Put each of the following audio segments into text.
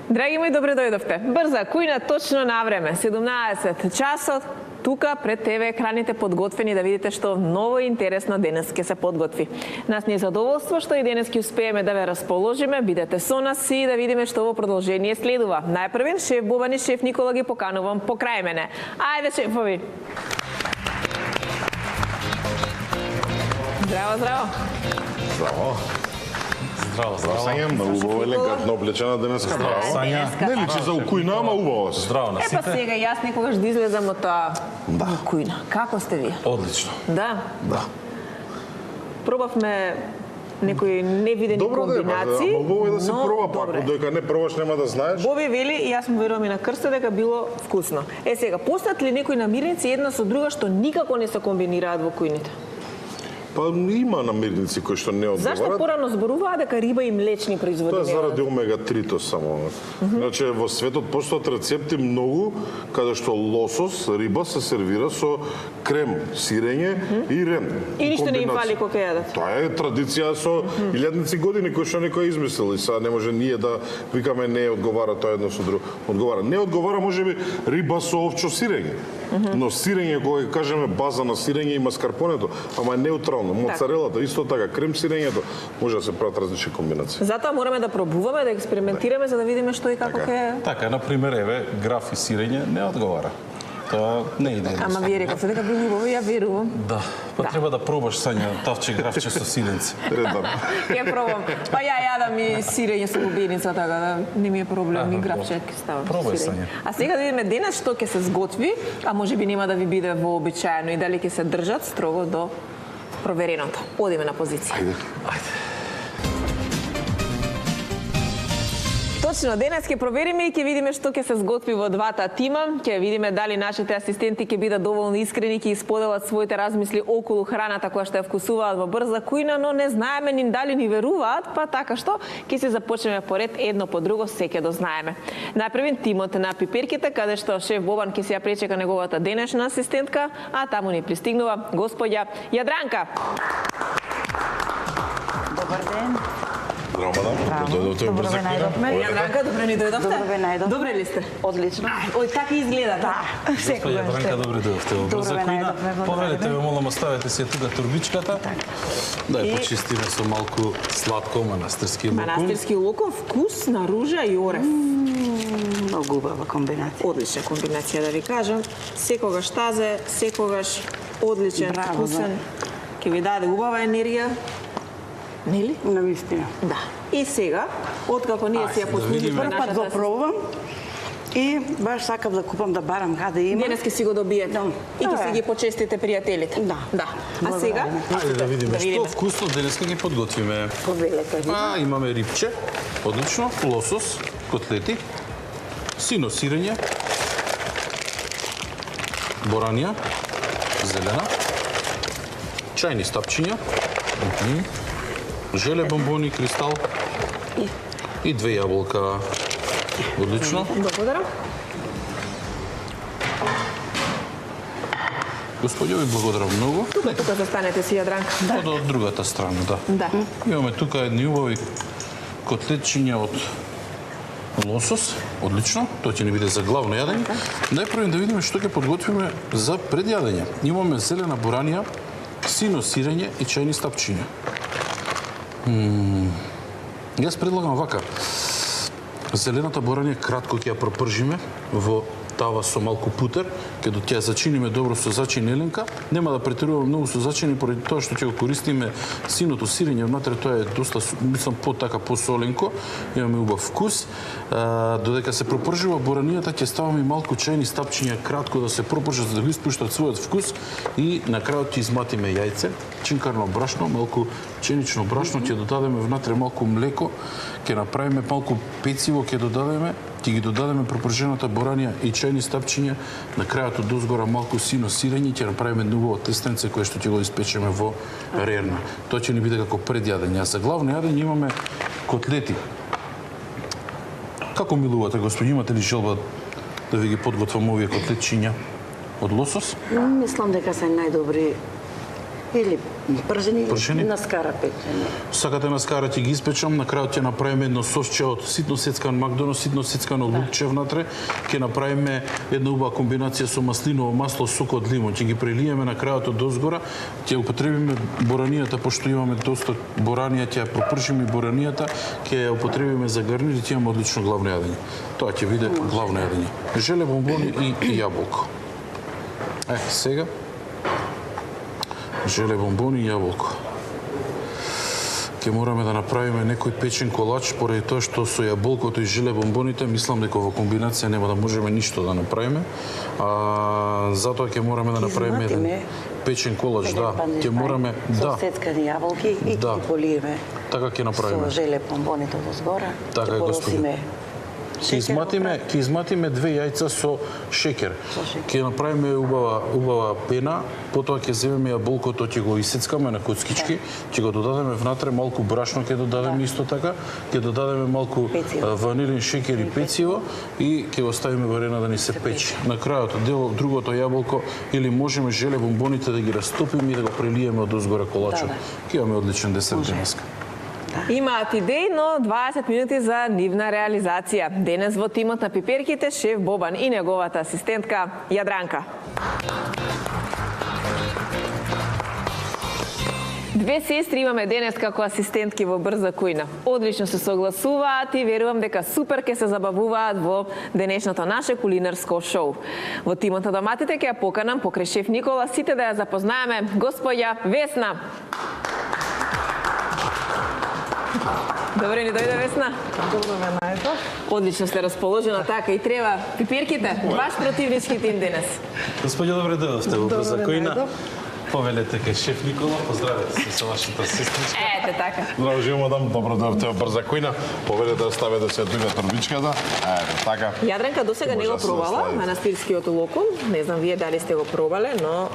Драги мои, добре дојдовте. Брза кујна точно на време, 17 часот. Тука пред ТВ екраните подготвени да видите што ново и интересно денес ќе се подготви. Нас ни е задоволство што и денес ќе успееме да ве расположиме, бидете со нас и да видиме што во продолжение следува. Најпрвен шеф Бобан и шеф Никола ги поканувам покрај мене. Ајде шефови. Здраво, здраво. Здраво. Здраво, Сања, убаво елегантно облечена денеска. Здраво. Не личи за укујна, ама убаво си. Здраво на Епа сите. сега јас некогаш да излезам од таа укујна. Како сте вие? Одлично. Да. Да. Пробавме некои невидени Добро да е, комбинации. ама убаво е да се но проба пак, добре. додека не пробаш нема да знаеш. Боби вели, и јас му верувам и на крста дека било вкусно. Сега, постојат ли некои намирници една со друга што никако не се комбинираат во кујните? Па има намирници кои што не Зашто одговарат. порано зборуваа дека риба и млечни производи Тоа е не заради одат? омега-3 само. Значи во светот постојат рецепти многу каде што лосос, риба се сервира со крем, сирење и рем. И ништо не им Комбинација. фали кога ќе јадат. Тоа е традиција со илјадници години кој што некој измислил и сега не може ние да викаме не одговара тоа едно со друго. Одговара. Не одговара можеби риба со овчо сирење. Но сирење кога ќе кажеме база на сирење и маскарпонето, ама е неутрално. Моцарелата исто така, крем сирењето може да се прават различни комбинации. Затоа мораме да пробуваме, да експериментираме за да видиме што и како ќе. Така, например, еве, граф и сирење не одговара. Тоа не иде. Ама вие рековте дека би убаво, ја верувам. Да, па треба да пробаш Сања тавче графче со сиренци. Редно. Ќе пробам. Па ја јадам и сирење со лубеница, така да не ми е проблем, и графче ќе ставам. Пробај, сирење. Сања. А сега да видиме денес што ќе се сготви, а можеби нема да ви биде вообичаено и дали ќе се држат строго до провереното. Одиме на позиција. Ајде. Точно, денес ќе провериме и ќе видиме што ќе се сготви во двата тима. Ќе видиме дали нашите асистенти ќе бидат доволно искрени и ќе исподелат своите размисли околу храната која што ја вкусуваат во брза кујна, но не знаеме ни дали ни веруваат, па така што ќе се започнеме поред едно по друго, се ќе дознаеме. Најпрвен тимот на пиперките, каде што шеф Бобан ќе се ја пречека неговата денешна асистентка, а таму ни пристигнува господја Јадранка. Добар ден. Здраво, мадам. Дојдовте во брза кујна. Јадранка, добре ни дојдовте. Добре ве најдовте. Добре ли сте? Одлично. Ој, така изгледа, да. Секогаш. Јадранка, добре дојдовте во брза Добре ве кујна. најдовме, благодарам. Повелете ве, молам, оставете си ја тука турбичката. Да ја почистиме со малку сладко манастирски лукум. Манастирски лукум, вкус на ружа и орев. Многу убава комбинација. Одлична комбинација, да ви кажам. Секогаш тазе, секогаш одличен, Браво, вкусен. Ќе ви даде убава енергија. Нели? Навистина. Да. И сега, откако ние си ја да посмилиме видиме. Прв пат го нашата... пробувам и баш сакам да купам да барам каде има. Денес ќе си го добиете. Да. И ќе Да, си е. ги почестите пријателите. Да. Да. А сега? Ајде да видиме што вкусно денеска ги подготвиме. Повелете ви. Имаме рипче, одлично, лосос, котлети, сино сирење, боранија, зелена, чајни стапчиња, желе бомбони, кристал и 2 јаболка. Одлично. Благодарам. Господјо, ви благодарам многу. Тука застанете си, Јадранка. Од другата страна, да. Да. Имаме тука едни убави котлетчиња од лосос, одлично, тоа ќе ни биде за главно јадење. Најпрво да видиме што ќе подготвиме за предјадење. Имаме зелена боранија, сино сирење и чајни стапчиња. Јас предлагам вака. Зелената боранија кратко ќе ја пропржиме во тава со малку путер, каде ќе ја зачиниме добро со зачин еленка. Нема да претеруваме многу со зачини поради тоа што ќе го користиме синото сирење, внатре тоа е доста, мислам, посоленко, имаме убав вкус. Додека се пропржува боранијата, ќе ставаме малку чајни стапчиња кратко да се пропржат за да го испуштат својот вкус и на крајот ќе изматиме јајце, чинкарно брашно, малку пченично брашно, ќе додадеме внатре малку млеко, ќе направиме малку пециво, ќе додадеме, ќе ги додадеме пропржената боранија и чајни стапчиња, на крајот од озгора малку сино сирење, ќе направиме убаво тестенце кое што ќе го испечеме во рерна. Тоа ќе ни биде како предјадење. А за главно јадење имаме котлети. Како милувате, господи, имате ли желба да ви ги подготвам овие котлетчиња од лосос? Мислам дека се најдобри Или пржени, Пржени? или на скара печени. Сакате на скара ќе ги испечам, на крајот ќе направиме едно сосче од ситно сецкан макдоно, ситно сецкано лукче внатре, ќе направиме една убава комбинација со маслиново масло, сок од лимон, ќе ги прелиеме на крајот од дозгора, ќе употребиме боранијата пошто имаме доста боранија, ќе ја пропршиме боранијата, ќе ја употребиме за гарнир и ќе имаме одлично главно јадење. Тоа ќе биде главно јадење. Желе, бомбони и јаболко. Сега желе, бомбони и јаболко. Ќе мораме да направиме некој печен колач, поради тоа што со јаболкото и желе бомбоните, мислам дека во комбинација нема да можеме ништо да направиме. Затоа ќе мораме да направиме еден печен колач, да. Ќе мораме, да. Со сецкани јаболки и Да. ги полиеме. Така ќе направиме. Со желе бомбоните од згора. Така е, господи. Ќе изматиме 2 јајца со шеќер. Ќе направиме убава пена, потоа ќе земеме јаболкото, ќе го исецкаме на коцкички, ќе го додадеме внатре малку брашно, ќе додадеме исто така, ќе додадеме малку ванилин шеќер и пециво и ќе го ставиме варена да ни се пече. На крајот другото јаболко или можеме желе бомбоните да ги растопиме и да го прелиеме од озгора колачот. Ќе имаме одличен десерт денеска. Имаат идеи, но 20 минути за нивна реализација. Денес во тимот на пиперките шеф Бобан и неговата асистентка Јадранка. Две сестри имаме денес како асистентки во Брза кујна. Одлично се согласуваат и верувам дека супер ќе се забавуваат во денешното наше кулинарско шоу. Во тимот на доматите ќе ја поканам покрај шеф Никола сите да ја запознаеме господја Весна. Добре ни дојде, Весна. Добро ме најдов. Одлично сте расположена, така и треба. Пиперките, ваш противнички тим денес. Господи, добре дојдовте во Добро Брза ме кујна. најдов. Повелете кај шеф Никола, поздравете се со вашата сестричка. Ете така. Здраво, живо, мадам, добро дојдовте во Брза кујна. Повелете да ставите се тука турбичката. Ето така. Јадранка досега не Може го да се пробала, насладите. манастирскиот локум. Не знам вие дали сте го пробале, но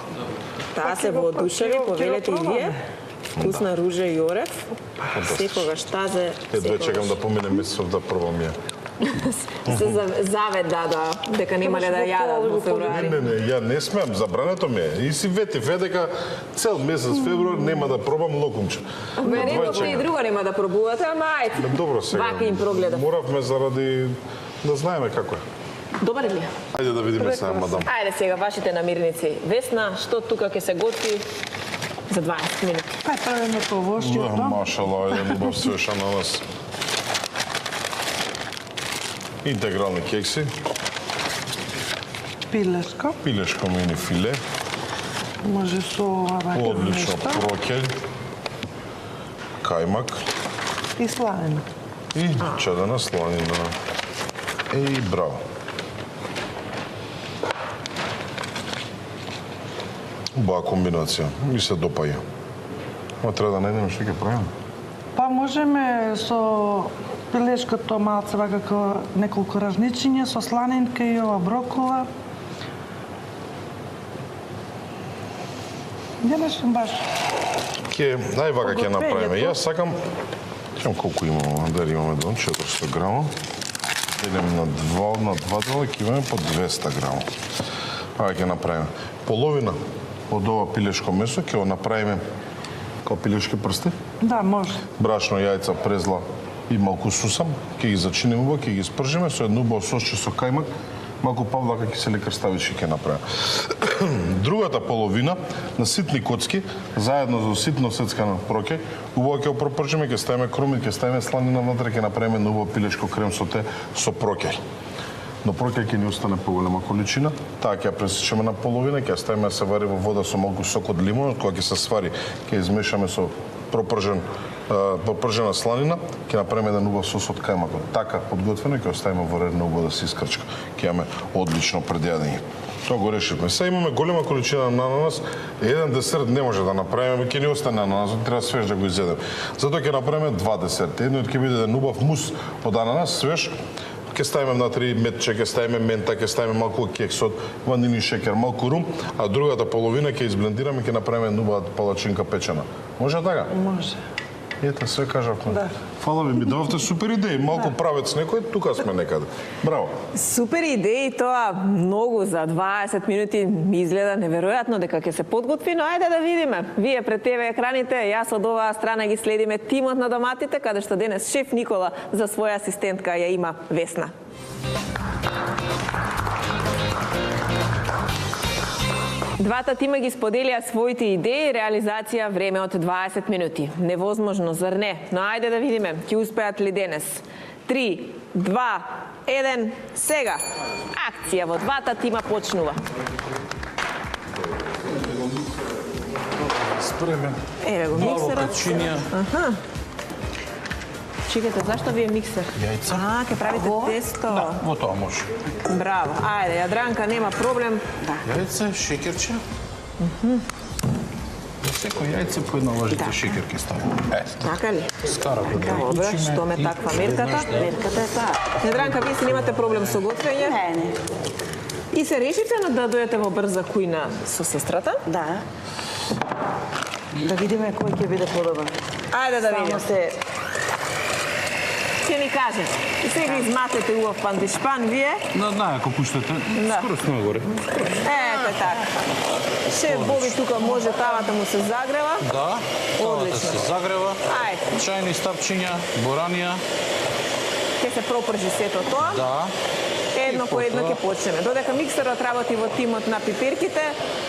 таа се воодушеви, повелете и вие. Вкусна ружа и орев. Секогаш тазе, Едва чекам да помине месецов да пробам ја. се завет дадоа дека немале да јадат во февруари. Не, ја не смеам, забрането ми е. И си ветив, дека цел месец февруар нема да пробам локумче. Ме Едва нема и чекам. друго нема да пробувате, ама ајде. Добро сега. Вака им прогледа. Моравме заради да знаеме како е. Добар ли? Ајде да видиме сега, мадам. Ајде сега вашите намирници. Весна, што тука ќе се готви за 20 минути? Па правиме Да, овошјето, машала, еден убав свеж ананас. Интегрални кекси, пилешко, пилешко мини филе, може со ова одлично нешто прокелј, кајмак и сланина. и чадена сланина. Еј, браво. Убава комбинација, ми се допаја. Ма треба да најдеме што ќе правиме. Па можеме со пилешкото малце вака како неколку ражничиња, со сланинка и ова брокола. Ја не сум баш. Ај вака ќе направиме. Јас сакам, ќе колку имаме, дали имаме 400 грама. Идем на 2 дела, ќе имаме по 200 грама. Вака ќе направиме. Половина од ова пилешко месо ќе го направиме како пилешки прсти. Да, може. Брашно, јајца, презла и малку сусам. Ќе ги зачиниме убаво, ќе ги спржиме со едно убаво сосче со кајмак. Малку павлака кисели крставички ќе направиме. Другата половина на ситни коцки, заедно со ситно сецкана проке, убаво ќе го пропржиме, ќе ставиме кромит, ќе ставиме сланина внатре, ќе направиме убаво пилешко крем со те со проке. Но проке ќе ни остане поголема количина, таа ќе ја пресечеме на половина, ќе ја ставиме да се вари во вода со малку сок од лимон, кога ќе се свари, ќе измешаме со пропржена сланина, ќе направиме еден убав сос од кајмакот. Така подготвено ќе оставиме во редно убаво да се искрчка. Ќе имаме одлично предјадење. Тоа го решивме. Сега имаме голема количина на ананас, еден десерт не може да направиме, ќе ни остане ананасот, треба свеж да го изедеме. Затоа ќе направиме 2 десерти. Едниот ќе биде еден убав мус од ананас, свеж, ќе ставиме внатре метче, ќе ставиме мента, ќе ставиме малку кекс од ванилин шеќер, малку рум, а другата половина ќе изблендираме, ќе направиме убава палачинка печена. Може така? Може. Ете, све кажавме. Да. Фала ви, ми дававте супер идеи. Малку правец некој, тука сме некаде. Браво. Супер идеи, тоа многу за 20 минути ми изгледа неверојатно дека ќе се подготви, но ајде да видиме. Вие пред ТВ екраните, јас од оваа страна ги следиме тимот на доматите, каде што денес шеф Никола за своја асистентка ја има Весна. Двата тима ги споделија своите идеи, реализација време од 20 минути. Невозможно, зар не? Но ајде да видиме, ќе успеат ли денес? 3, 2, 1, сега! Акција во двата тима почнува. Спремен. Еве го Мало миксерот. печинија. Чекайте, зашто ви е миксер? Јајца. Ќе правите тесто. Да, во тоа може. Браво. Ајде, Јадранка, нема проблем. Јајце, шекерче. Секој јајце по една лажица шекер ќе стави. Така ли? Скара го да Добре, укучиме што ме и таква мерката? Мерката е таа. Јадранка, вие си немате проблем со готвење? Не. И се решите на да дојдете во брза кујна со сестрата? Да. Да видиме кој ќе биде подобар. Ајде да видиме. Само се Ќе ни кажете. И сега изматете убав пандишпан вие. На ако пуштате, Да. скоро сме горе. Ете така. Шеф Боби тука може тавата му се загрева. Да, тавата Одлично. се загрева. Ајде, Чајни стапчиња, боранија. ќе се пропржи сето тоа. Да. Едно по едно ќе почнеме. Додека миксерот работи во тимот на пиперките,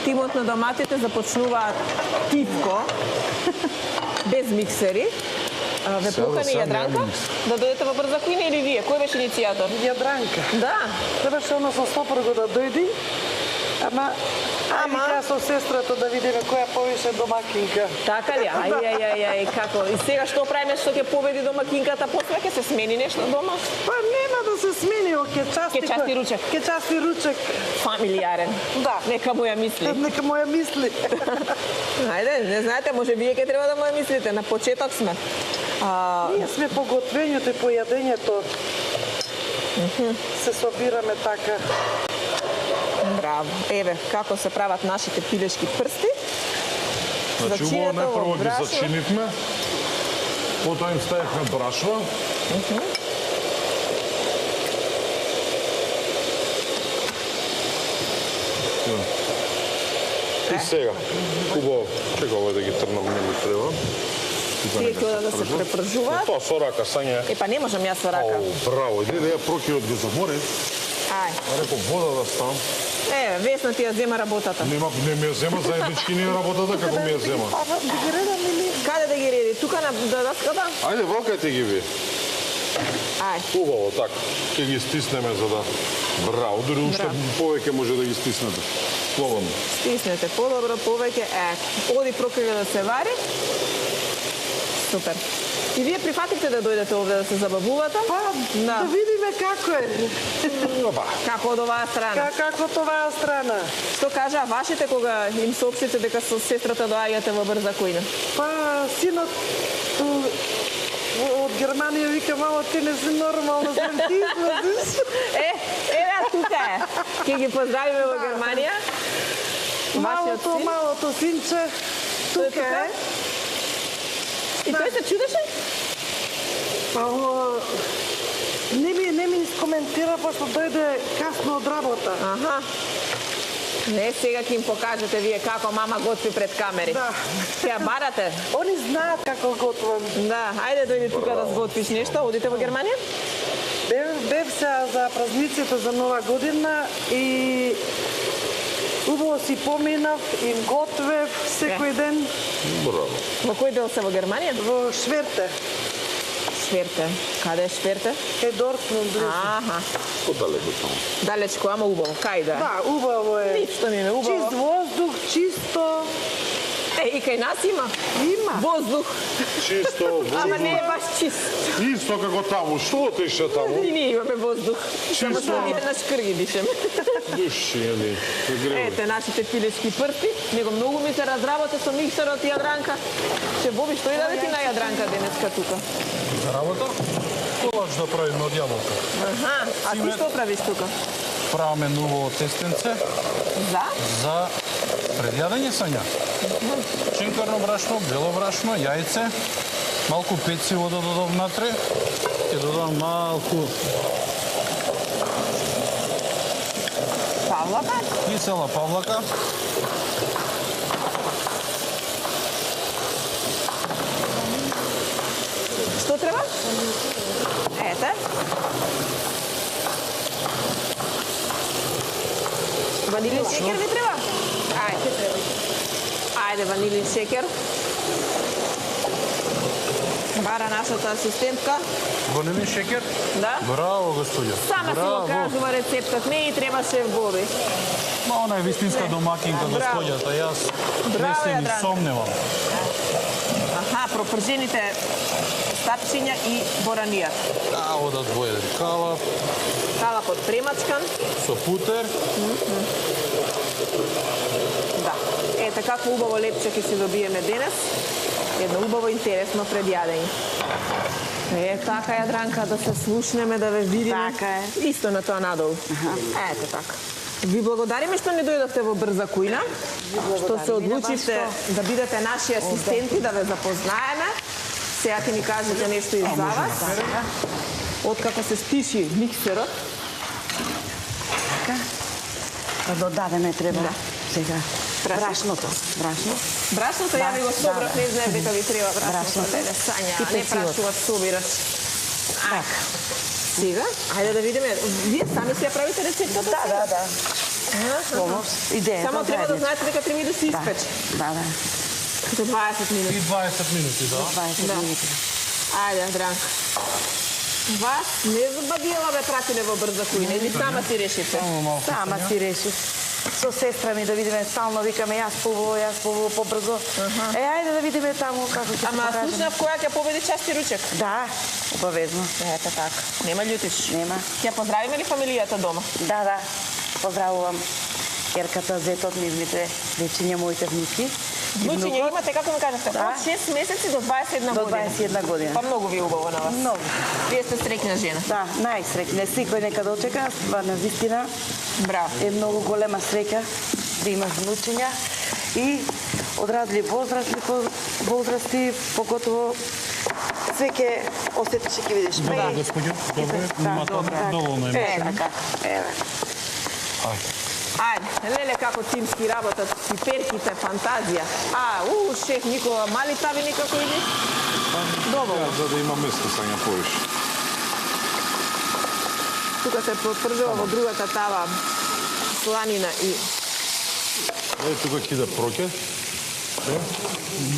тимот на доматите започнуваат тивко, без миксери. Ве покани сега Јадранка нема миксер. да дојдете во брза кујна или вие? Кој беше иницијатор? Јадранка. Да. Требаше оно со сопруго да дојди, ама ајде со сестрата да видиме која повише домакинка. Така ли? Ај, како? И сега што правиме, што ќе победи домакинката, после ќе се смени нешто дома? Па нема да се смени, ќе части. Ќе части ручек. Ќе части ручек. Фамилиарен. Да. Нека му ја мисли. Нека моја мисли. Ајде, не знаете, може вие ќе треба да му ја мислите, на почеток сме. Ние сме по готвењето и по јадењето. Се собираме така. Браво. Еве, како се прават нашите пилешки прсти. Значи, Зачинето убаво во најпрво ги брашно. зачинивме, потоа им ставивме брашно. И сега, убаво, чека овој да ги трнам, не ми треба. Тие ќе одат да се препржуваат. Тоа со рака, Сања. Е, па не можам јас со рака. Ау, браво, иде да ја прокиот го заморив, Ај. а реков вода да ставам. Еве, Весна ти ја зема работата. Не ми ја зема заеднички ни работата, како ми ја зема. Ама да ги редам или? Каде да ги реди? Тука на даската? Ајде, валкајте ги ви. Ај. Убаво, така. Ќе ги стиснеме за да... Браво, дури уште повеќе може да ги стиснете. Слободно. Стиснете подобро, повеќе. Оди прокрива да се вари. Супер. И вие прифатите да дојдете овде да се забавувате? Па, да видиме како е. Како од оваа страна? Како тоа страна. Што кажа вашите кога им соопштите дека со сестрата доаѓате во брза кујна? Па, синот од Германија вика, мамо, ти не си нормална, зем ти излазиш. Еве тука е. Ќе ги поздравиме во Германија. Вашиот син. Малото синче, Тој тука е. И тој се чудеше? Па, не ми искоментира, пошто дојде касно од работа. Аха. Не, сега ќе им покажете вие како мама готви пред камери. Да. Ќе ја барате? Они знаат како готвам. Да, ајде дојди тука да сготвиш нешто. Одите во Германија? Бев се за празниците за Нова година и убаво си поминав, им готвев секој ден Браво. Во кој дел се во Германија? во Шверте. Шверте. Каде е Шверте? Кај Дортмунд. Аха. Подалеку таму. Далечко, ама убаво. Кај да? Да, убаво е. Ништо ми е убаво. Чист воздух, чисто. И кај нас има. Има. Воздух. Чисто, Ама не е воздух. баш чист. Исто како таму. Што отише таму? И ние имаме воздух. Само Чисто. што ние на шкрги дишеме. Души, јади. Ете, нашите пилешки прсти. Него многу ми се разработе со миксерот и Јадранка. Че Боби, што и даде ти на Јадранка денеска тука? За работа? Колач да правиме од јаболка. Аха, а ти што правиш тука? Правиме ново тестенце За? за предјадење, Сања. Чинкарно брашно, бело брашно, јајце, малку пециво да додам внатре, ќе додам малку Павлака? кисела павлака. Што треба? Ете. Ванилин шекер ви треба? Ајде, ванилин шекер. Бара нашата асистентка. Ванилин шекер? Да? Браво, господја. Сама си го кажува рецептот, не и требаше боби. Ма она е вистинска домакинка, Браво. господјата. Јас не Браво, се ни Јадран. сомневам. Аха, пропржените стапчиња и боранијата. Да, одат во еден калап, Калапот премачкан. со путер. Да. Ете како убаво лепче ќе си добиеме денес. Едно убаво интересно предјадење. Така, Јадранка, да се слушнеме, да ве видиме. Така е. Исто на тоа надолу. Ете така. Ви благодариме што не дојдовте во брза кујна, што се одлучивте да бидете наши асистенти, да ве запознаеме. Сега ќе ни кажете нешто и за вас. Откако се стиши миксерот, Да додадеме треба сега брашното. брашното ја ви го собрав, не знаем дека ви треба брашното. Брашното. Леле, Сања, И не пецивото. прашуваш, собираш. Така. Сега, ајде да видиме. Вие сами си ја правите рецептата? Да. Помош. Идеја. Само треба да знаете дека треба и да се испече. Да. Като 20 И минути. 20 минути, да. 20 Да. минути. Ајде, Дранка. Вас не забадиела бе пратиле во брза кујна или сама си решите? Само малку. Сама си решив. Со сестра ми да видиме, стално викаме јас побо побрзо. Ајде да видиме таму како ќе се Ама покажеме. слушнав која ќе победи части ручек. Да, обавезно. Ете така. Нема љутиш. Нема. Ќе поздравиме ли фамилијата дома? Да. Поздравувам Ерката, зетот, нивните дечиња, моите внуки. Внучиња имате, како ми кажете, Да. од 6 месеци до 21 До година. 21 година. Па многу ви е убаво на вас. Многу. Вие сте среќна жена. Да, најсреќна. Секој нека да очека, стварно вистина Браво. е многу голема среќа да имаш внучиња и одразли возрасти, покотово све ќе осетиш и ќе видиш. Добро, господјо. Добро, нема добро. доволно е. Така. Еве. Ајде, леле како тимски работат, пиперките, фантазија. Шеф Никола, мали тави никако иди? Доволно. За да има место Сања повиш. Тука се потврдува во другата тава сланина и Тука ќе да проќе.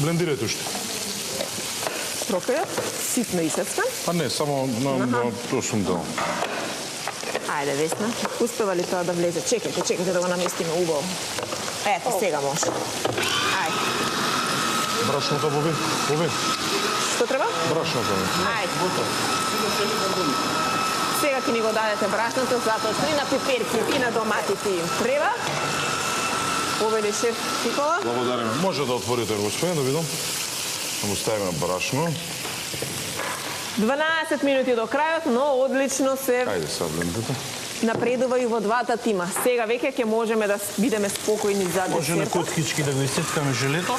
Блендирајте уште. прокајот, ситно исецкан. Па не, само на тоа сум дал. Ајде, Весна, успева ли тоа да влезе? Чекајте да го наместиме убаво. Ето, сега може. Ајде. Брашното Боби. Што треба? Брашното. Ајде. Сега ќе ни го дадете брашното, затоа што и на пиперки, и на доматите им треба. Повели шеф Никола. Благодариме. Може да отворите, господин, да видам. Да му ставиме брашно. 12 минути до крајот, но одлично се Ајде сега блендите. напредува и во двата тима. Сега веќе ќе можеме да бидеме спокојни за Може на десертот. коткички да го исецкаме желето,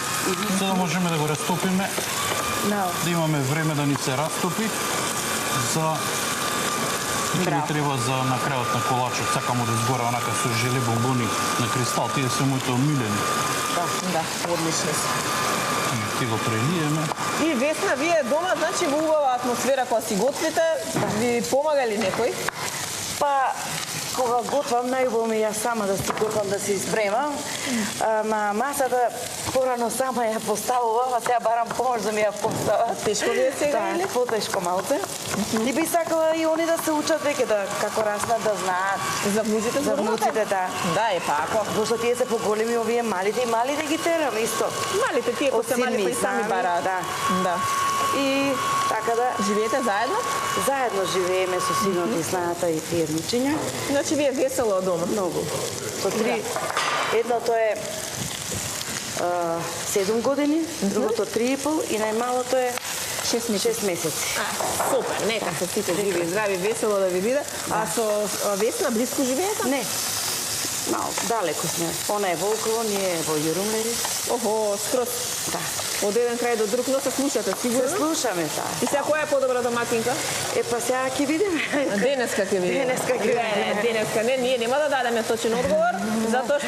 за да можеме да го растопиме, да имаме време да ни се растопи за Што ни треба за на крајот на колачот, сакамо да изгора онака со желе бомбони на кристал, тие се моите омилени. Да, одлични се. Ти го прелиеме. И Весна, вие дома, значи во убава атмосфера кога си готвите, ви помага ли некој? Па, кога готвам, најубаво ми јас сама да си готвам, да си спремам. На масата порано сама ја поставувам, а сега барам помош да ми ја постават. Тешко ви е сега, или? Да, потешко малце. И би сакала и они да се учат веќе, да како раснат, да знаат. За внуците За внуците, да. Да, е па ако. Зашто тие се поголеми, овие малите, и малите ги терам исто. Малите тие кои Од се мали, син ми, па и сами знам, бараат. да. Да. И така да Живеете заедно? заедно живееме со синот и снаата и тие внучиња. Значи вие весело од дома. Многу. Со три. Едното е 7 години, другото 3,5 и најмалото е 6 месеци. Супер, нека се сите живи и здрави, весело да ви биде. А со Весна близко живеете? Не. Мал, далеко сме. Она е во Оково, ние е во Јурумлери. Охо, скроз. Да. Од еден крај до друг, но се слушате, Се сигурно? слушаме, да. И сега која е подобра домакинка? Па сега ќе видиме. Денеска ќе видиме. Денеска ќе видиме. Денеска не, ние нема да дадеме точен одговор, затоа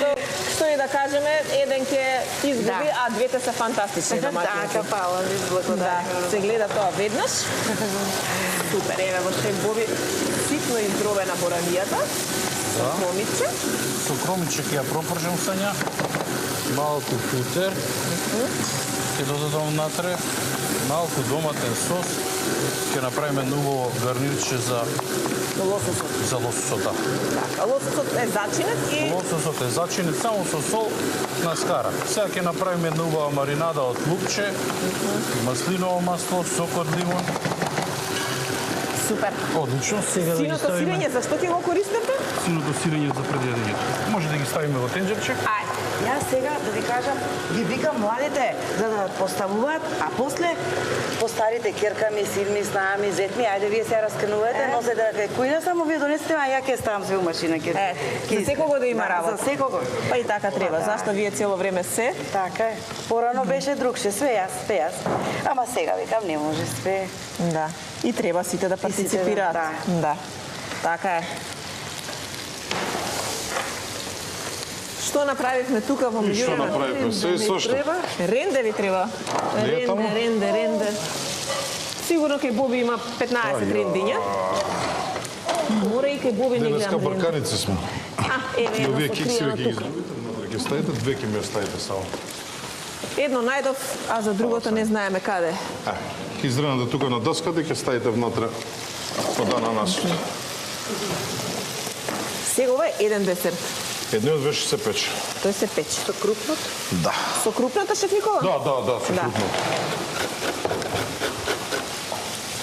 што и да кажеме, еден ќе изгуби, а двете се фантастични домакинки. Така, фала ви, благодарам. Да, се гледа тоа веднаш. Супер, еве во шеф Боби ситно издробена боранијата. Со кромиче. Со кромиче ќе ја пропржам сања. Малку путер. Ќе додадам внатре. Малку доматен сос. Ќе направиме ново гарнирче за Лососот. за лососота. Така, лососот е зачинет и Лососот е зачинет само со сол на скара. Сега ќе направиме нова маринада од лукче, маслиново масло, сок од лимон. супер. Одлично. Сега да ги Синото ставиме сирење, зашто ќе го користите? синото сирење за предјадењето. Може да ги ставиме во тенџерче. Ајде. Јас сега да ви кажам, ги викам младите за да поставуваат, а после постарите керками, силми, снами, зетми, ајде вие се расканувате, носе да кујна само вие донесете, а ја ќе ставам све у машина ќе. За секого да има работа. За секого. Па и така треба. Зашто вие цело време се? Така е. Порано беше другше, све јас. Ама сега викам не може све. Да. И треба сите да партиципираат. да. Да. Така е. Што направивме тука во Што меѓувреме? направивме? Се и со што? Ренде ви треба. Не е таму? Ренде. Сигурно кај Боби има 15 рендиња. Мора и кај Боби не Денеска гледам ренде. барканици сме. Еве И едно овие со кексиви кријано ќе ги тука. изгубите, ќе ставите, две ќе ми оставите само. Едно најдов, а за другото не знаеме каде. Ќе изренате тука на доската и ќе ставите внатре од ананас. Сега ова е еден десерт. Едниот беше се пече. Тој се пече. Со крупнот? Да. Со крупната, шеф Никола? Да, со Да. крупно.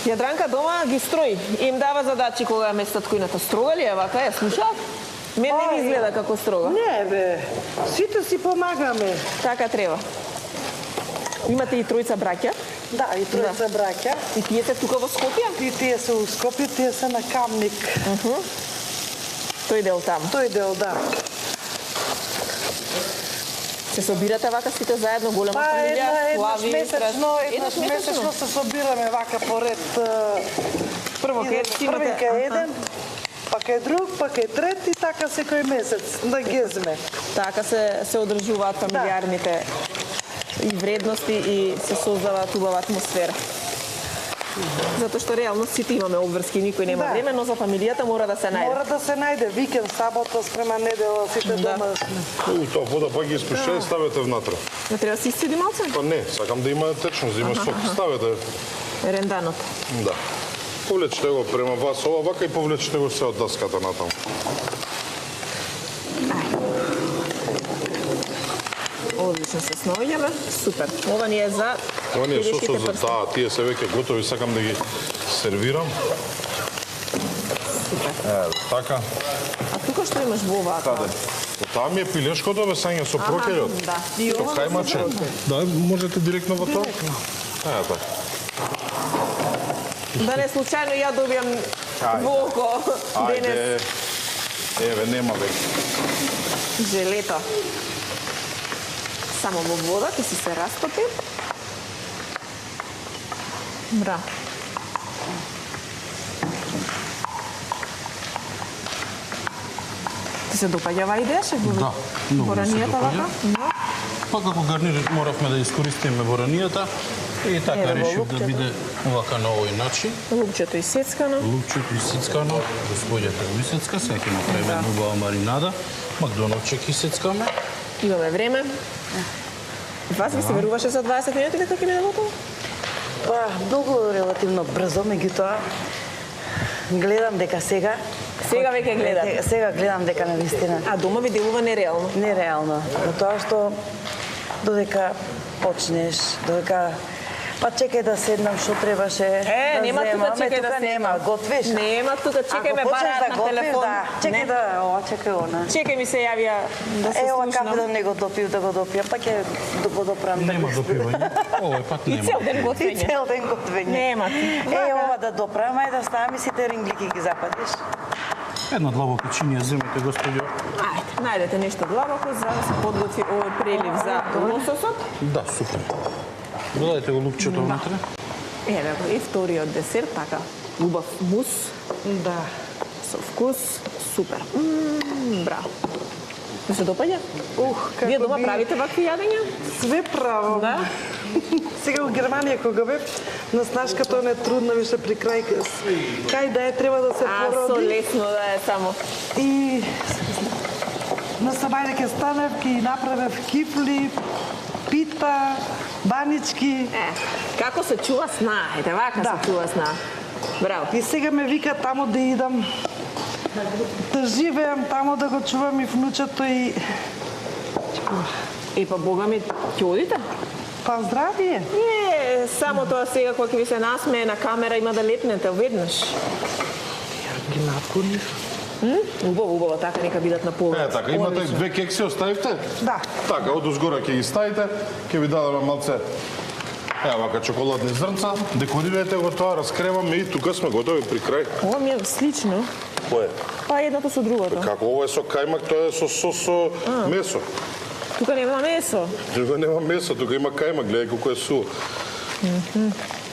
Јадранка дома ги строи. Им дава задачи кога местат кујната. Строга ли е вака? Ја слушаат? Мен не ми изгледа како строга. Не бе, сите си помагаме. Така треба. Имате и тројца браќа. Да, и тројца браќа. И тие се тука во Скопје. И тие се у Скопје, тие се на Камник. Тој дел таму. Тој дел, да. Се собирате вака сите заедно, голема Па фамилија, еднаш слави, месечно се собираме вака поред. Прво кај Први кај еден, па кај друг, па кај трет и така секој месец да гезме. Така се одржуваат фамилиарните и вредности и се создава убава атмосфера. Затоа што реално сите имаме обврски, никој нема Да. време, но за фамилијата мора да се најде. Мора да се најде викенд, сабота, спрема недела, сите Да. дома сме. Тоа вода па ги испушете, ставете внатре. Не треба да се исцеди малце? Па не, сакам да има течност, да има сок. Ставете, Ренданот. да. Повлечете го према вас ова вака и повлечете го се од даската натаму. Одлично се снаоѓаме. Супер. Ова ни е за Ова ни е пилешките сосот за прсти. таа, тие се веќе готови, сакам да ги сервирам. Еве, така. А тука што имаш во оваа? Каде? Таа ми е пилешкото, бе, сања со прокерот. да. Со кајмаче. Да, можете директно во тоа. Еа, така. Да не случајно ја добијам Ајде. во око денес Ајде. Еве, нема веќе. желето. Само во вода ќе си се растопи. Бра. Ти се допаѓа оваа идеја, шеф? Да, многу ми се Боранијата допаѓа. вака? Да. Па како гарнир моравме да искористиме боранијата и така Еве, во решив да лукчето. биде овака на овој начин. Лукчето исецкано. Лукчето исецкано, господјата го исецка, сега ќе направиме нова маринада. Макдоналдче ќе исецкаме. Имаме време. Вас ви се веруваше за 20 минути дека ќе биде готово? Па, многу релативно брзо, меѓутоа гледам дека сега Сега веќе гледате. Сега гледам дека навистина А дома ви делува нереално. нереално. Затоа што додека почнеш, додека па чекај да седнам што требаше да нема тука земам. чекај да тука нема, седнам. готвиш. Нема тука, чекај ме, Ако почнеш бараат на готвиш, телефон. Да, чекај Не. да, ова, чекај она. Чекај ми се јавија да се Ова кафе да слушнам. не го допив, да го допија, па ќе го допрам. Нема допивање. Овој пат И нема. цел ден И готвење. цел ден готвење. Нема. Ова да допрам, ајде да ставам и сите ринглики ги западиш. Една длабока чинија земете, господјо. Ајде, најдете нешто длабоко за да се подготви овој прелив за лососот. Да, супер. Додадете го лукчето внатре. Еве го и вториот десерт, така. Убав мус Да. со вкус, супер. Браво. Ви се допаѓа? Како Вие дома би- правите вакви јадења? Све правам. Да? Сега во Германија кога бев, на снашката не е трудно више при крај. Кај да е треба да се А, со породи. лесно да е само. И на сабајде ке станев, ке направев кифли, пита, банички. Како се чува сна? Ете, вака Да. се чува сна. Браво. И сега ме вика тамо да идам, да живеам тамо, да го чувам и внучето и... И па бога ми, ќе одите? Па здравие! Не, само тоа сега кога ќе ви се насмее на камера има да лепнете веднаш. Ги надгонив. Убаво, убаво, така нека бидат на поглед. Така, имате Одлично. две кекси, оставивте? Да. Така, од узгора ќе ги ставите, ќе ви дадеме малце ева вака чоколадни зрнца, декорирате го тоа, раскреваме и тука сме готови при крај. Ова ми е слично. Кој е? Па едното со другото. Како ова е со кајмак, тоа е со сос со месо. Тука нема месо. Тука нема месо, тука има кајмак, гледај колку е суво.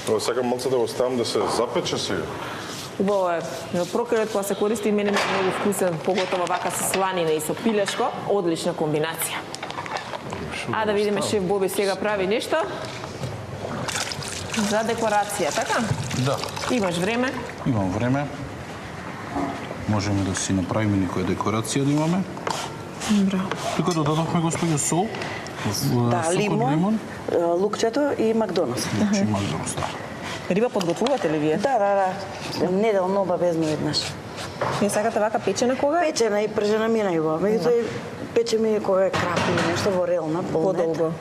Ова сакам малце да го ставам да се запече сега. Убаво е. Прокрет кога се користи мене ми е многу вкусен, поготово вака со сланина и со пилешко, одлична комбинација. А да видиме шеф Боби сега прави нешто за декорација, така? Да, Имаш време? имам време. Можеме да си направиме некоја декорација да имаме. Браво. Тука додадохме, господјо, сол, Да, сок од лимон. лукчето и Макдоналдс. Значи, Макдоналдс, да. Риба подготвувате ли вие? Да. Неделно обавезно еднаш. Не сакате вака печена кога? Печена и пржена ми е најубава. Меѓутоа и печеме кога е крап или нешто во релна, полнет. Подолго.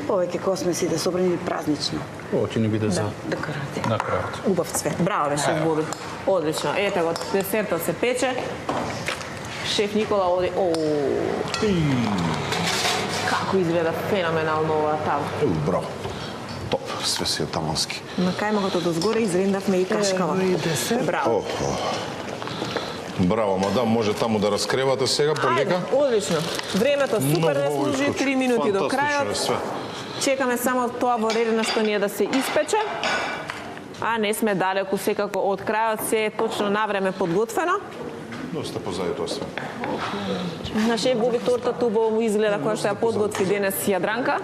Повеќе кога сме сите собрани празнично. Ова ќе не биде за Декорација. на крајот. Убав цвет. Браво бе, шеф Боби. Одлично. Ете го, десертот се пече. Шеф Никола оди... Како изгледа феноменално оваа тава. Браво. Топ, све си е тамански. На кајмагот од озгоре изрендавме и кашкава. Ево и десерт. Браво. Браво, мадам, може таму да раскревате сега полека? Ајде, одлично. Времето супер не Многу служи, исклучи. 3 минути до Фантастично е крајот. све. Чекаме само тоа варирано што ни е да се испече. А не сме далеку секако од крајот, се е точно на време подготвено. Доста позади тоа све. На шеф Боби тортата убаво му изгледа која што ја подготви денес Јадранка.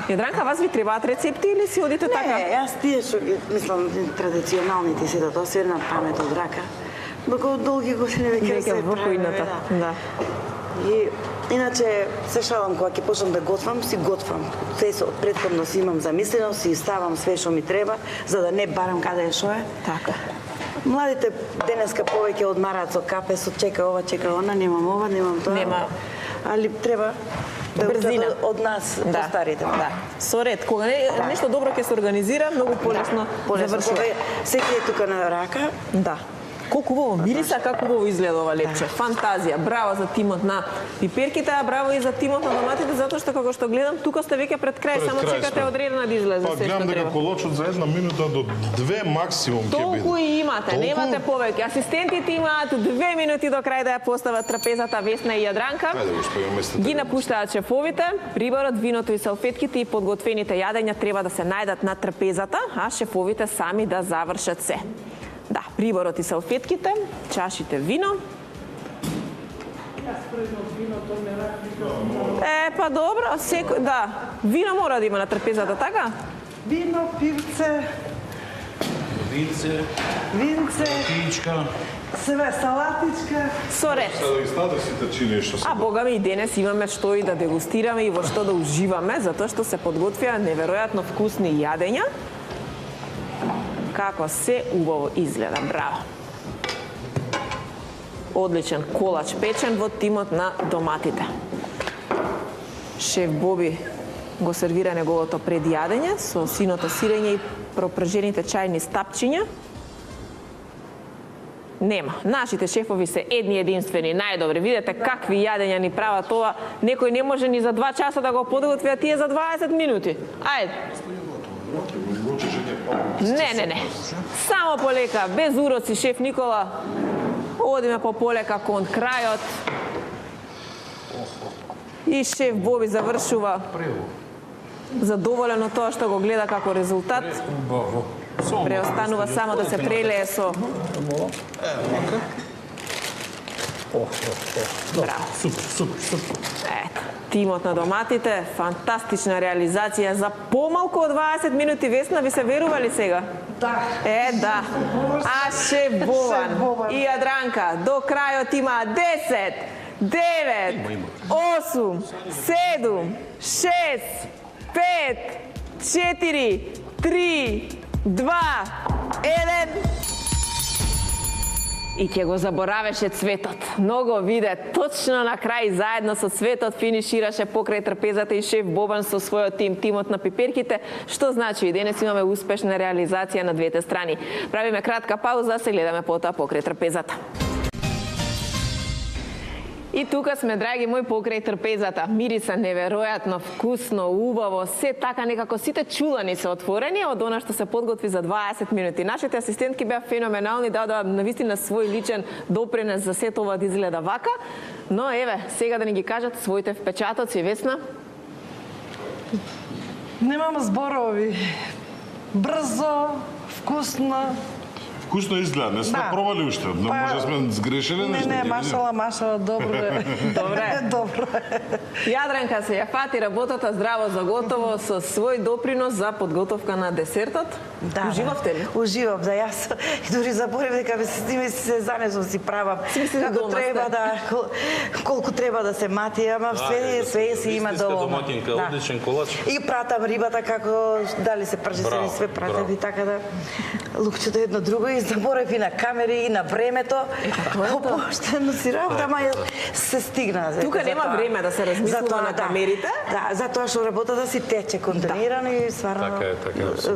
Јадранка, вас ви требаат рецепти или си одите така? Не, јас тие што ги, мислам традиционалните си да тоа се на памет од рака. Доко долги години веќе Веќе се во правиме, кујната. Да. И иначе се шалам кога ќе почнам да готвам, си готвам. Се со претходно си имам замислено, си ставам све што ми треба, за да не барам каде е што е. Така. Младите денеска повеќе одмараат со кафе, со чека ова, чека она, немам ова, немам тоа. Нема. Али треба да Брзина. учат од нас, постарите. Да. Со ред, кога нешто добро ќе се организира, многу полесно завршува. Секој е тука на рака. Да. Колку убаво мириса, како убаво изгледа ова лепче. Фантазија. Браво за тимот на пиперките, а браво и за тимот на доматите, затоа што како што гледам, тука сте веќе пред крај, само крај чекате сме. одредена да излезе Па се што гледам дека треба. колочот за 1 минута до 2 максимум ќе биде. Толку и имате, Толку? немате повеќе. Асистентите имаат 2 минути до крај да ја постават трапезата Весна и Јадранка. Ајде, господи, местете. Ги напуштаат шефовите, рибарот, виното и салфетките и подготвените јадења треба да се најдат на трапезата, а шефовите сами да завршат се. Да, рибарот и салфетките, чашите вино. Па добро, секој, да. Вино мора да има на трапезата, така? Вино, пивце, Винце, винце, пичка. све салатичка. Со ред. Да ги знаете сите чини што се. А бога ми и денес имаме што и да дегустираме и во што да уживаме, затоа што се подготвија неверојатно вкусни јадења. Како се убаво изгледа, браво. Одличен колач печен во тимот на доматите. Шеф Боби го сервира неговото предјадење со синото сирење и пропржените чајни стапчиња. Нема. Нашите шефови се едни единствени, најдобри. Видете какви јадења ни прават ова. Некој не може ни за 2 часа да го подготви, а тие за 20 минути. Ајде. Не. Само полека, без уроци, шеф Никола. Одиме по полека кон крајот. И шеф Боби завршува задоволен од тоа што го гледа како резултат. Преостанува само да се прелее со... Браво. Супер. Ето, тимот на доматите, фантастична реализација за помалку од 20 минути. Весна, ви се верували сега? Да. Да. А шеф Бован и Јадранка до крајот има 10, 9, 8, 7, 6, 5, 4, 3, 2, 1... И ќе го заборавеше цветот. Многу виде, точно на крај, заедно со цветот, финишираше покрај трпезата и шеф Бобан со својот тим, тимот на пиперките, што значи и денес имаме успешна реализација на двете страни. Правиме кратка пауза, се гледаме потоа покрај трпезата. И тука сме, драги мои, покрај трпезата. Мириса неверојатно вкусно, убаво, се така некако сите чулани се отворени од она што се подготви за 20 минути. Нашите асистентки беа феноменални, дадоа навистина свој личен допринес за сето ова да изгледа вака. Но еве, сега да ни ги кажат своите впечатоци, Весна. Немам зборови. Брзо, вкусно. Вкусно изгледа, не сме пробали уште. Не може сме сгрешили нешто. Не, машала, добро е. Добре. Добро е. Јадранка се ја фати работата здраво за готово со свој допринос за подготовка на десертот. Уживавте ли? Уживав, да, јас дури заборев дека се сниме се занесов си правам како треба да колку треба да се мати, ама све си има доволно. Доматинка, одличен колач. И пратам рибата како дали се пржи се све пратам и така да лукчето едно друго и заборев и на камери и на времето. Поштено си работа, ама се стигна. Тука нема време да се размислува на камерите. Да, затоа што работата си тече континуирано и стварно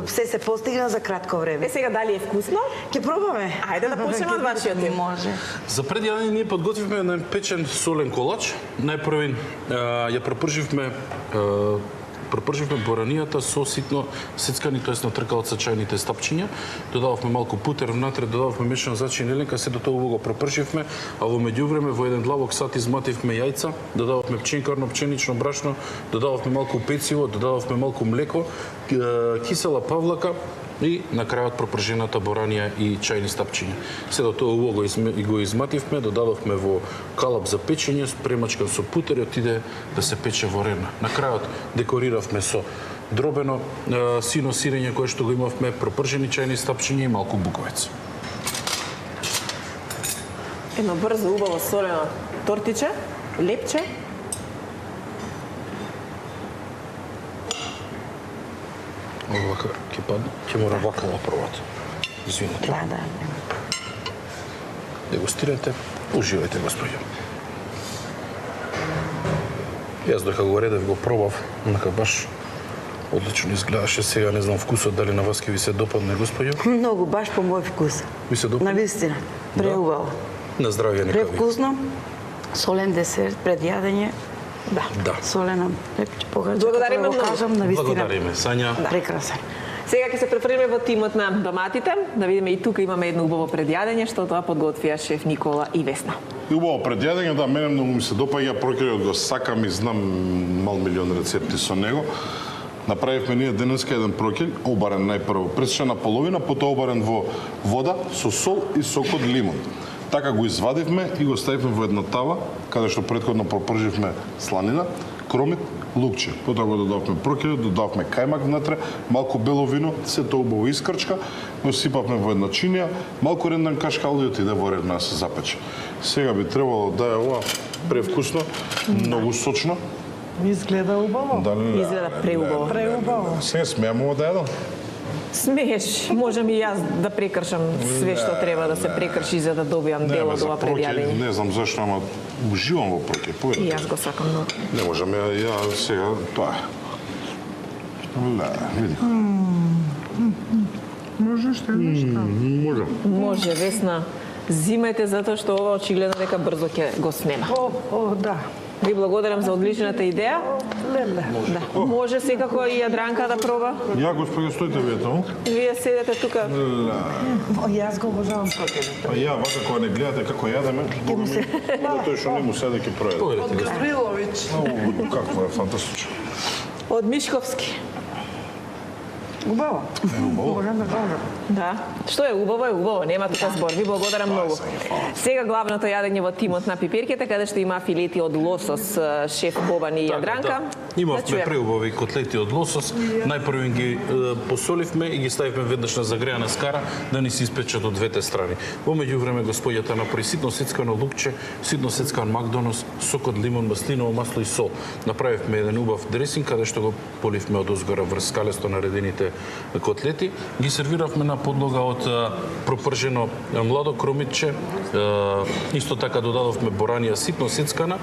се постигна за кратко време. Сега дали е вкусно? Ќе пробаме. Ајде да почнеме од вашиот тим. Може. За пред јадење ние подготвивме еден печен солен колач. Најпрви ја препрживме боранијата со ситно сецкани, тоест натркалот со чајните стапчиња. Додававме малку путер внатре, додававме мешана зачинена еленка, се до тоа го препрживме, а во меѓувреме во еден длабок сат измативме јајца, додававме пченкарно пченично брашно, додававме малку пециво, додававме малку млеко, кисела павлака и на крајот пропржената боранија и чајни стапчиња. Се до тоа го измативме, додадовме во калап за печење, премачкан со путер и отиде да се пече во рена. На крајот декориравме со дробено сино сирење кое што го имавме, пропржени чајни стапчиња и малку буковец. Едно брзо, убаво солено тортиче, лепче. Овака ќе падне, ќе мора вака да пробате. Извинете. Да. Дегустирате, уживајте, господјо. Јас дека го редев, го пробав, онака баш одлично изгледаше. Сега не знам вкусот дали на вас ќе ви се допадне, господјо. Многу, баш по мој вкус. Ви се допадне? Навистина. Преубаво. На здравје нека ви. Превкусно. Солен десерт пред јадење. Да. Солена. Благодариме многу. Кажам, навистина. Благодариме, Сања. Прекрасен. Сега ќе се префрлиме во тимот на доматите, да видиме и тука имаме едно убаво предјадење, што тоа подготвија шеф Никола и Весна. И убаво предјадење, да, мене многу ми се допаѓа, прокелот го сакам и знам мал милион рецепти со него. Направивме ние денеска еден прокел, обарен најпрво пресечена половина, потоа обарен во вода со сол и сок од лимон. Така го извадивме и го ставивме во една тава, каде што претходно пропрживме сланина, кромит, лукче. Потоа го додавме прокелот, додавме кајмак внатре, малку бело вино, се тоа убаво искрчка, го сипавме во една чинија, малку рендан кашкал и отиде во ред да се запече. Сега би требало да е ова превкусно, многу сочно. Изгледа убаво. Дали Изгледа преубаво. Преубаво. Се смеам ова да едам. Смееш, можам и јас да прекршам све што треба да се прекрши за да добијам дел од ова предјадење. Не знам зашто, ама уживам во проке. И јас го сакам многу. Не можам, ја сега тоа е. Да, види. Можеш те нешто? Можам. Може, Весна, зимајте затоа што ова очигледно дека брзо ќе го снема. Да. Ви благодарам за одличната идеја. Леле. Да. Може секако и Јадранка да проба. Ја, господи, стоите вие таму. Вие седете тука. Јас го обожавам крокелите. Па ја, вака кога не гледате како јадеме, Бога ми, тој што не му седе ќе пројаде. Поведете, господи. Гаврилович. Какво е фантастично. Од Мишковски. Убаво. Можам да кажам. Да. Што е убаво, нема тука збор. Ви благодарам многу. Сега главното јадење во тимот на пиперките, каде што има филети од лосос, шеф Бобан и Јадранка. Имавме преубави котлети од лосос. Најпрво ги посоливме и ги ставивме веднаш на загреана скара да ни се испечат од двете страни. Во меѓувреме господјата направи ситно сецкано лукче, ситно сецкан макдонос, сок од лимон, маслиново масло и сол. Направивме еден убав дресинг каде што го поливме од озгора врз скалесто наредените котлети. Ги сервиравме на подлога од пропржено младо кромитче. Исто така додадовме боранија ситно сецкана,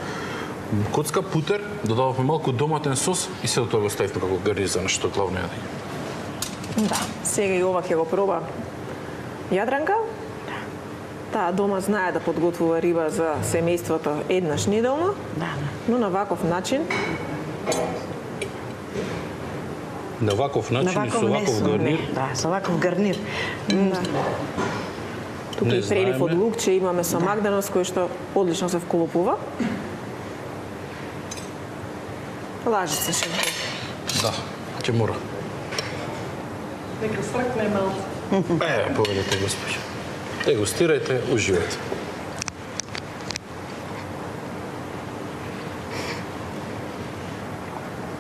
коцка путер, додававме малку доматен сос и се до тоа го ставивме како гарнир за нашето главно јадење. Да, сега и ова ќе го проба Јадранка. Таа дома знае да подготвува риба за семејството еднаш неделно, но на ваков начин. На ваков начин и со ваков гарнир. Да, со ваков гарнир. Тука и прелив од лукче имаме со макдонос кој што одлично се вколопува. Лажица шеф. Да, ќе мора. Нека стркне малку. Поведете, господи. Дегустирајте, уживајте.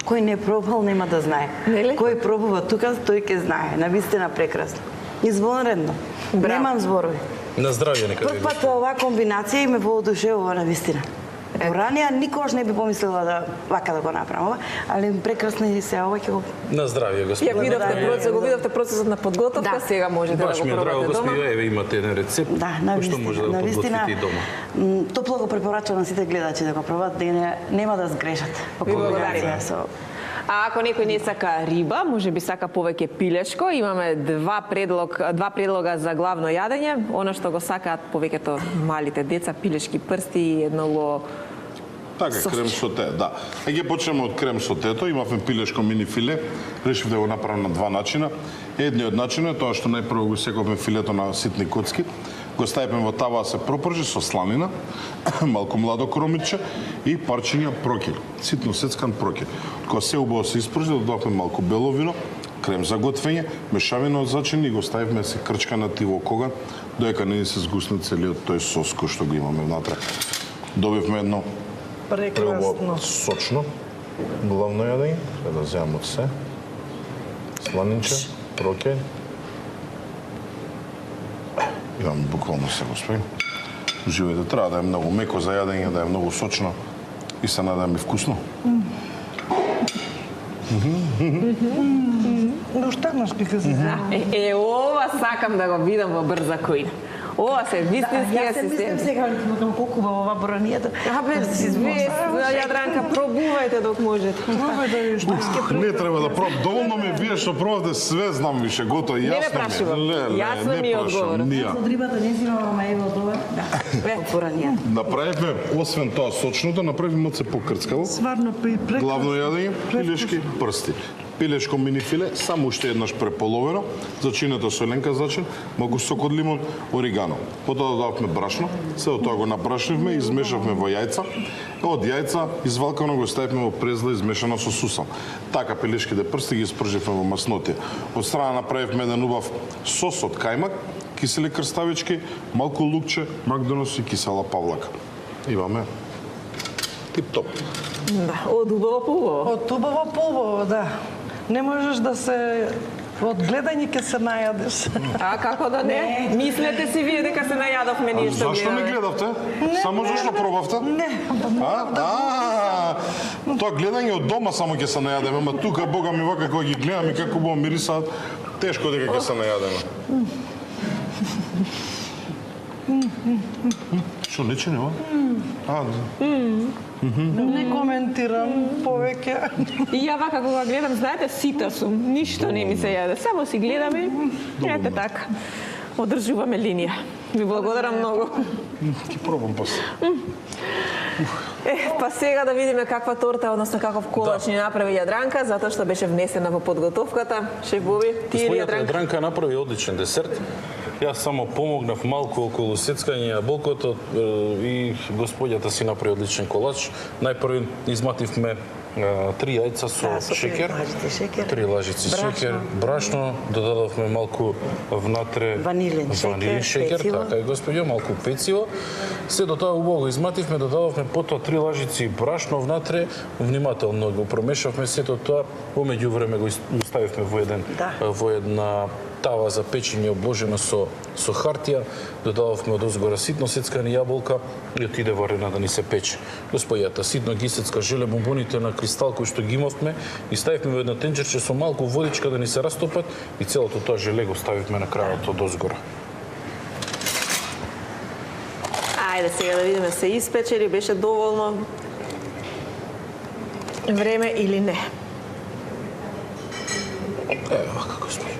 Кој не пробал нема да знае. Нели? Кој пробува тука, тој ќе знае. Навистина прекрасно. Извонредно. Браво. Немам зборови. На здравје нека ви. Прв пат оваа комбинација и ме воодушевува навистина. Ранија никогаш не би помислила да вака да го направам, али прекрасно и се ова ќе го. На здравје, господи. Ја видовте процесот, го видовте процесот на подготовка, Да. сега можете да Баш го ми е драго, пробате дома. господи, еве имате еден рецепт, Да, кој што може да навистина, подготвите и дома. Топло го препорачувам на сите гледачи да го пробат, нема да сгрешат. Ви благодариме. Со- А ако некој не сака риба, може би сака повеќе пилешко, имаме два предлога за главно јадење. Оно што го сакаат повеќето малите деца, пилешки прсти и едно Така, крем соте, да. Ќе почнеме од крем сотето. Имавме пилешко мини филе. Решив да го направам на два начина. Едниот начин е тоа што најпрво го сековме филето на ситни коцки. Го ставиме во тава да се пропржи со сланина, малку младо кромиче и парчиња прокил. Ситно сецкан прокил. Кога се убаво се испржи, додавме малку бело вино, крем за готвење, мешавина од зачини и го ставивме се крчка на тиво коган, доека не се згусне целиот тој сос кој што го имаме внатре. Добивме едно Прекрасно. сочно, главно јадење, да земам од се. Сланинче, прокеј. Имам буквално се, господи. Уживајте, треба да е многу меко за јадење, да е многу сочно и се надам и вкусно. Да оштагнаш пика се. ова сакам да го видам во брза којна. Ова се вистински Јас се мислам асистент. сега колку убаво ова боранијата. Вие, Јадранка, пробувајте док можете. Пробај да видиш што Не треба да пробам. Доволно ми вие што пробавте, све знам више, готово, јасно ми. ме прашувам. Јасно ми е одговорот. Нија. Од рибата не си имам, ама ево тоа. Да. Од боранијата. Направивме, освен тоа сочното, направивме моце покрцкаво. Сварно прекрасно. Главно јадење, пилешки прсти. Пилешко мини филе, само уште еднаш преполовено, зачинето со ленка зачин, малку сок од лимон, оригано. Потоа додавме брашно, се од тоа го напрашивме, измешавме во јајца, од јајца извалкано го ставивме во презла измешано со сусам. Така пилешките прсти ги испрживме во маснотија. Од страна направивме еден убав сос од кајмак, кисели крставички, малку лукче, макдонос и кисела павлака. Имаме тип-топ. Да, од убаво по убаво. Од убаво по убаво, да. Не можеш да се од гледање ќе се најадеш. А како да не? Мислете си вие дека се најадовме ние што Зашто не гледаме? гледавте? Само зашто пробавте? Не, Тоа гледање од дома само ќе се најадеме, ама тука, бога ми, вака кога ги гледам и како убаво мирисаат, тешко дека ќе се најадеме. Што не чини, ова? не коментирам повеќе. И ја вака кога гледам, знаете, сита сум, ништо не ми се јаде. Само си гледам и ете така. Одржуваме линија. Ви благодарам многу. Ќе пробам после. Па сега да видиме каква торта, односно каков колач ни направи Јадранка, затоа што беше внесена во подготовката. Шеф Боби, ти или Господјата Јадранка? Јадранка направи одличен десерт. Јас само помогнав малку околу сецкање јаболкото и господјата си направи одличен колач. Најпрво измативме 3 јајца со шеќер, 3 лажици шеќер, брашно, додадовме малку внатре Ванилин шеќер, пециво. така е господјо, малку пециво. Се до тоа убаво го измативме, додадовме потоа 3 лажици брашно внатре, внимателно го промешавме сето тоа, во меѓувреме го ставивме во една тава за печење обложена со хартија, додававме одозгора ситно сецкани јаболка и отиде варена да ни се пече. Господјата ситно ги сецка желе бомбоните на кристал кои што ги имавме и ставивме во едно тенџерче со малку водичка да ни се растопат и целото тоа желе го ставивме на крајот одозгора. Ајде сега да видиме се испече или беше доволно време или не. Ево вака господи.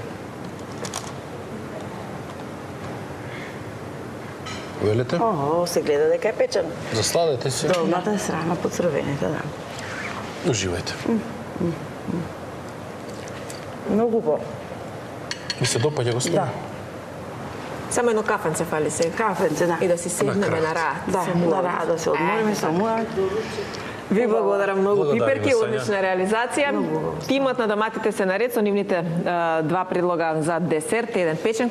Велите? О, се гледа дека е печено. Засладете се. Долната страна по црвените, да. Уживајте. Многу убаво. Ви се допаѓа господи? Да. Само едно кафенце фали сега. Кафенце, да. И да си седнеме на раат. Да, на раат да се одмориме со муа. Ви благодарам многу, Благодариме, Пиперки, Сања. одлична реализација. Тимот на Доматите се наред со нивните два предлога за десерт, еден печен